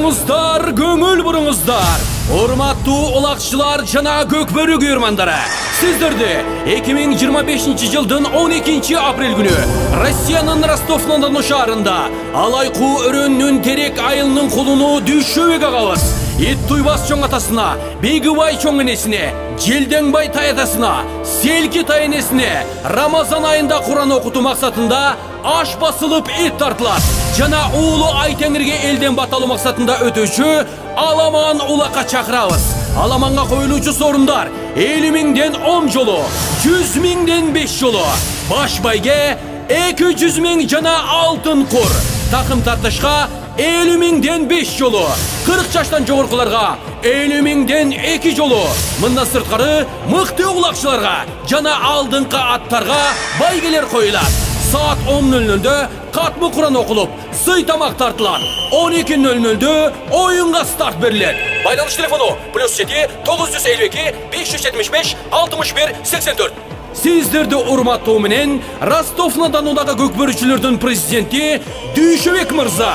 Туруңуздар, көңүл буруңуздар. Урматтуу улакчылар жана көкбөрү күйөрмандары. Сиздерди 2025 жылдын 12 апрель күнү Россиянын Ростов-на-Дону шаарында Алайкуу өрөөнүнүн терек айылынын кулуну Дүйшөбек агабыз Ит туйбас чоң атасына, Бегибай чоң энесине, Желдеңбай таятасына, Селки тайенесине Рамазан айында Куран окутуу максатында аш басылып ит тартылат. Жана уулу Айтеңирге элден баталуу максатында өтүүчү Аламан улакка чакырабыз. Аламанга коюлуучу сорундар 50 миңден 10 жолу, 100 миңден 5 жолу, баш байге 200 миң жана алтын кур. Такым тартышка 50 миңден 5 жолу, 40 жаштан жогоркуларга 50 миңден 2 жолу. Мындан сырткары мыкты улакчыларга жана алдыңкы аттарга байгелер коюлат. Saat 10:00'de katmı Kur'an okulup, sый тамак тартылат. 12:00'de oyunga start берилет. Байланыш телефону +7 952 575 61 84. Сиздерди урматтоо менен Ростов-на-Донудагы көкбөрүчүлөрдүн президенти Дүйшөбек мырза.